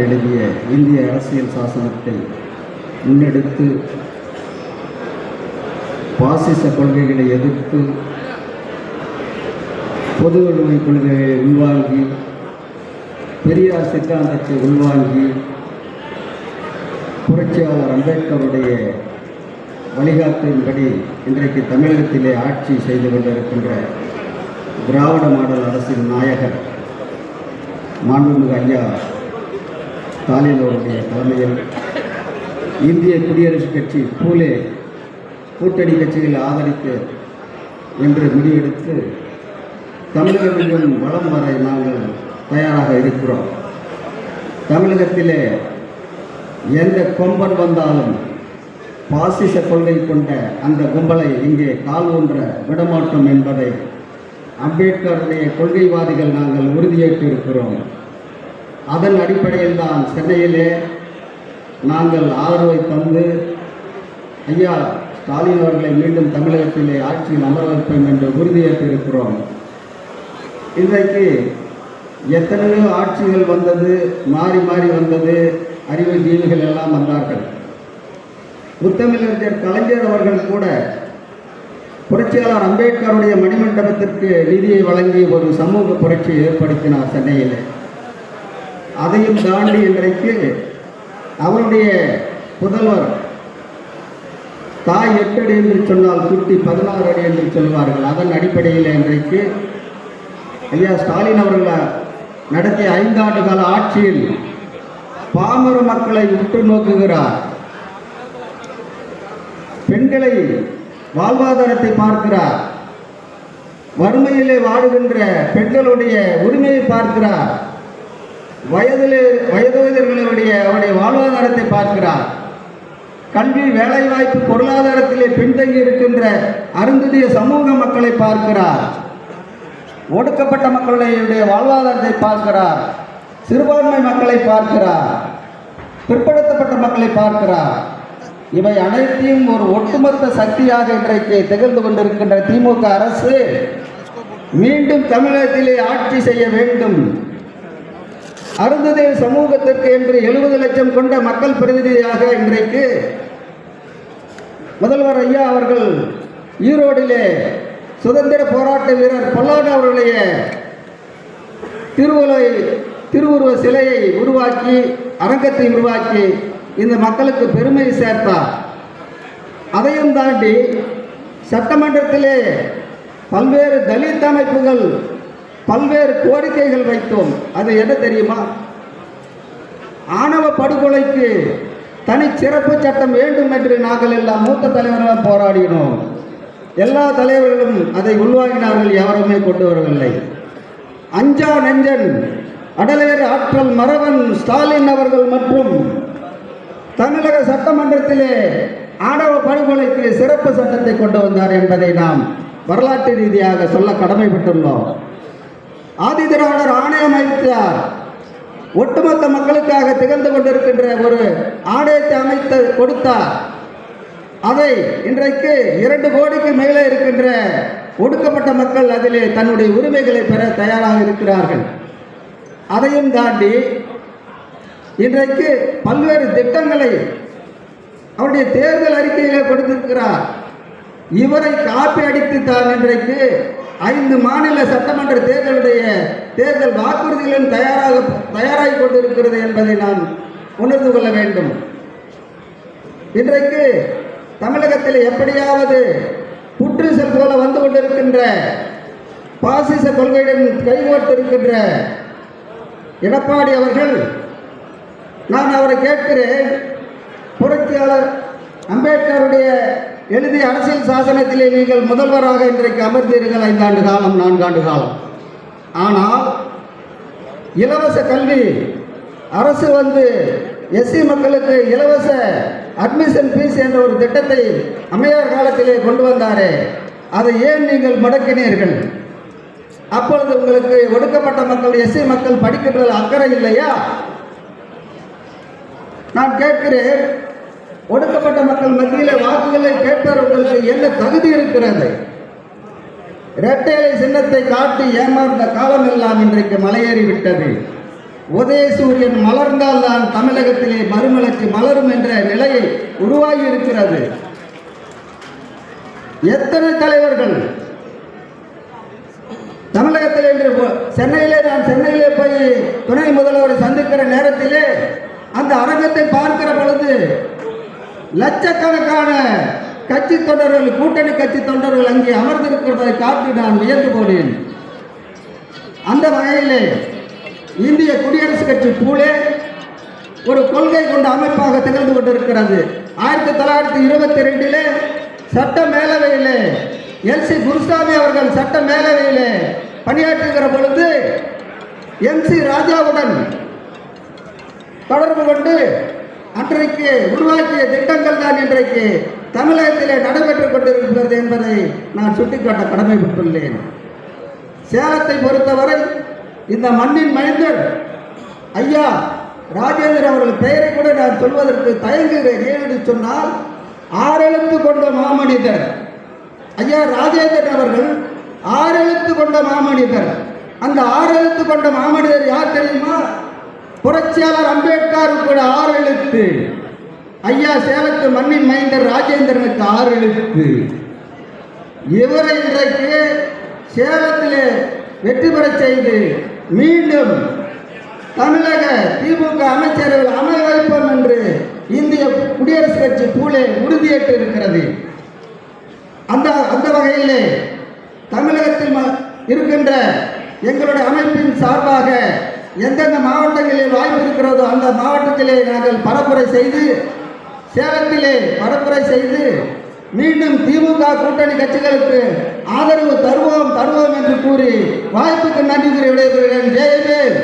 எழுதிய இந்திய அரசியல் சாசனத்தை முன்னெடுத்து பாசிச கொள்கைகளை எதிர்த்து பொது உடைமை கொள்கையை உள்வாங்கி பெரியார் சித்தாந்தத்தை உள்வாங்கி புரட்சியாளர் அம்பேத்கருடைய வழிகாட்டின்படி இன்றைக்கு தமிழகத்திலே ஆட்சி செய்து கொண்டிருக்கின்ற திராவிட மாடல் அரசின் நாயகர் மாண்புமிகு ஐயா ஸ்டாலின் அவருடைய தலைமையில் இந்திய குடியரசுக் கட்சி பூலே கூட்டணி கட்சிகளை ஆதரிக்க என்று முடிவெடுத்து தமிழகத்திலும் வளம் வர நாங்கள் தயாராக இருக்கிறோம். தமிழகத்திலே எந்த கொம்பன் வந்தாலும் பாசிச கொள்கை கொண்ட அந்த கும்பலை இங்கே கால் ஊன்ற விடமாட்டோம் என்பதை அம்பேத்கருடைய கொள்கைவாதிகள் நாங்கள் உறுதியேற்று இருக்கிறோம். அதன் அடிப்படையில் தான் சென்னையிலே நாங்கள் ஆதரவை தந்து ஐயா ஸ்டாலின் அவர்களை மீண்டும் தமிழகத்திலே ஆட்சியில் அமர வைப்போம் என்று உறுதியேற்று இருக்கிறோம். இன்றைக்கு எத்தனையோ ஆட்சிகள் வந்தது, மாறி மாறி வந்தது, அறிவுஜீவிகள் எல்லாம் வந்தார்கள். முத்தமிழறிஞர் கலைஞர் அவர்கள் கூட புரட்சியாளர் அம்பேத்கருடைய மணிமண்டபத்திற்கு நிதியை வழங்கி ஒரு சமூக புரட்சியை ஏற்படுத்தினார் சென்னையில். அதையும் தாண்டி இன்றைக்கு அவருடைய புதல்வர் தாய் 8 அடி என்று சொன்னால் குட்டி 16 அடி என்று சொல்வார்கள். அதன் அடிப்படையில் இன்றைக்கு ஐயா ஸ்டாலின் அவர்கள் நடத்திய 5 ஆண்டு கால ஆட்சியில் பாமர மக்களை உற்று நோக்குகிறார். பெண்களை வாழ்வாதாரத்தை பார்க்கிறார். வறுமையிலே வாடுகின்ற பெண்களுடைய உரிமையை பார்க்கிறார். வயதுடைய அவருடைய வாழ்வாதாரத்தை பார்க்கிறார். கல்வி, வேலைவாய்ப்பு, பொருளாதாரத்திலே பின்தங்கி இருக்கின்ற அருந்ததிய சமூக மக்களை பார்க்கிறார். ஒடுக்கப்பட்ட மக்களுடைய வாழ்வாதாரத்தை பார்க்கிறார். சிறுபான்மை மக்களை பார்க்கிறார். பிற்படுத்தப்பட்ட மக்களை பார்க்கிறார். இவை அனைத்தையும் ஒரு ஒட்டுமொத்த சக்தியாக இன்றைக்கு திகழ்ந்து கொண்டிருக்கின்ற திமுக அரசு மீண்டும் தமிழகத்திலே ஆட்சி செய்ய வேண்டும். அருந்ததிய சமூகத்திற்கு என்று 70 லட்சம் கொண்ட மக்கள் பிரதிநிதியாக இன்றைக்கு முதல்வர் ஐயா அவர்கள் ஈரோடிலே சுதந்திர போராட்ட வீரர் பொல்லாட் அவர்களுடைய திருவுருவ சிலையை உருவாக்கி, அரங்கத்தை உருவாக்கி இந்த மக்களுக்கு பெருமை சேர்த்தார். அதையும் தாண்டி சட்டமன்றத்திலே பல்வேறு தலித் அமைப்புகள் பல்வேறு கோரிக்கைகள் வைத்தோம். அது என்ன தெரியுமா? ஆணவ படுகொலைக்கு தனி சிறப்பு சட்டம் வேண்டும் என்று நாங்கள் எல்லாம் மூத்த தலைவர்களும் போராடினோம். எல்லா தலைவர்களும் அதை உள்வாங்கினார்கள், யாருமே கொண்டு வரவில்லை. அஞ்சா நெஞ்சன், அடலேறு ஆற்றல் மறவன் ஸ்டாலின் அவர்கள் மற்றும் தமிழக சட்டமன்றத்திலே ஆணவ படுகொலைக்கு சிறப்பு சட்டத்தை கொண்டு வந்தார் என்பதை நாம் வரலாற்று ரீதியாக சொல்ல கடமைப்பட்டுள்ளோம். ஆதி திராவிடர் ஆணையம் அமைத்தார். ஒட்டுமொத்த மக்களுக்காக திகழ்ந்து கொண்டிருக்கின்ற ஒரு ஆணையத்தை அமைத்து கொடுத்தார். அதை இன்றைக்கு 2 கோடிக்கு மேலே இருக்கின்ற ஒடுக்கப்பட்ட மக்கள் அதிலே தன்னுடைய உரிமைகளை பெற தயாராக இருக்கிறார்கள். அதையும் தாண்டி இன்றைக்கு பல்வேறு திட்டங்களை அவருடைய தேர்தல் அறிக்கையிலே கொடுத்திருக்கிறார். இவரை காப்பி அடித்து தான் இன்றைக்கு 5 மாநில சட்டமன்ற தேர்தல் வாக்குறுதிகளும் தயாராகி கொண்டிருக்கிறது என்பதை நாம் உணர்ந்து கொள்ள வேண்டும். இன்றைக்கு தமிழகத்தில் எப்படியாவது புற்றுசல் போல வந்து கொண்டிருக்கின்ற பாசிச கொள்கையுடன் கைகோர்த்திருக்கின்ற எடப்பாடி அவர்கள், நான் அவரை கேட்கிறேன், புரட்சியாளர் அம்பேத்கருடைய எழுதிய அரசியல் சாசனத்திலே நீங்கள் முதல்வராக இன்றைக்கு அமர்ந்தீர்கள் 5 ஆண்டு காலம், 4 ஆண்டு காலம். ஆனால் இலவச கல்வி அரசு எஸ்சி மக்களுக்கு இலவச அட்மிஷன் ஃபீஸ் என்ற ஒரு திட்டத்தை அம்மையார் காலத்திலே கொண்டு வந்தாரே, அதை ஏன் நீங்கள் முடக்கினீர்கள்? அப்பொழுது உங்களுக்கு ஒடுக்கப்பட்ட மக்கள், எஸ்சி மக்கள் படிக்கின்ற அக்கறை இல்லையா? நான் கேட்கிறேன், ஒடுக்கப்பட்ட மக்கள் மத்தியில் வாக்குகளை கேட்பவர்களுக்கு என்ன தகுதி இருக்கிறது? இரட்டை இலை சின்னத்தை காட்டி ஏமாந்த காலம் எல்லாம் இன்றைக்கு மலையேறிவிட்டது. உதயசூரியன் மலர்ந்தால்தான் தமிழகத்திலே மறுமலர்ச்சி மலரும் என்ற நிலையை உருவாகி இருக்கிறது. எத்தனை தலைவர்கள் தமிழகத்தில் என்று நான் சென்னையிலே போய் துணை முதல்வரை சந்திக்கிற நேரத்திலே அந்த அரங்கத்தை பார்க்கிற பொழுது லட்சக்கணக்கான கட்சி தொண்டர்கள், கூட்டணி கட்சி தொண்டர்கள் அங்கே அமர்ந்திருக்கிறதை காட்டி நான் வியந்து போனேன். அந்த வகையிலே இந்திய குடியரசுக் கட்சி பூலே ஒரு கொள்கை கொண்ட அமைப்பாக திகழ்ந்து கொண்டிருக்கிறது. 1922 சட்ட மேலவையிலே எல்.சி. குருசாமி அவர்கள் சட்ட மேலவையிலே பணியாற்றுகிற பொழுது எம்.சி. ராஜாவுடன் தொடர்பு கொண்டு அன்றைக்கு உருவாக்கிய திட்டங்கள் தான் இன்றைக்கு தமிழகத்திலே நடைபெற்றுக் கொண்டிருக்கிறது என்பதை நான் சுட்டிக்காட்ட கடமைப்பட்டுள்ளேன். சேலத்தை பொறுத்தவரை இந்த மண்ணின் மைந்தர் ஐயா ராஜேந்திரன் அவர்கள் பெயரை கூட நான் சொல்வதற்கு தயங்குகிறேன். ஏனென்று சொன்னால் 6 எழுத்து கொண்ட மாமனிதர் ஐயா ராஜேந்திரன் அவர்கள் 6 எழுத்து கொண்ட மாமனிதர். அந்த 6 எழுத்து கொண்ட மாமனிதர் யார் தெரியுமா? புரட்சியாளர் அம்பேத்கருக்கு கூட 6 எழுத்து. ஐயா சேலத்து மண்ணின் மைந்தர் ராஜேந்திரனுக்கு 6 எழுத்து. இவரை இன்றைக்கு சேலத்திலே வெற்றி பெற செய்து மீண்டும் தமிழக திமுக அமைச்சர்கள் அமர வைப்போம் என்று இந்திய குடியரசுக் கட்சி பூலே உறுதியேற்று இருக்கிறது. அந்த வகையிலே தமிழகத்தில் இருக்கின்ற எங்களுடைய அமைப்பின் சார்பாக எந்தெந்த மாவட்டங்களில் வாய்ப்பு இருக்கிறதோ அந்த மாவட்டத்திலே நாங்கள் பரப்புரை செய்து சேலத்திலே பரப்புரை செய்து மீண்டும் திமுக கூட்டணி கட்சிகளுக்கு ஆதரவு தருவோம் என்று கூறி வாய்ப்புக்கு நன்றி கூறி விடைபெறுகிறேன். ஜெயவேல்.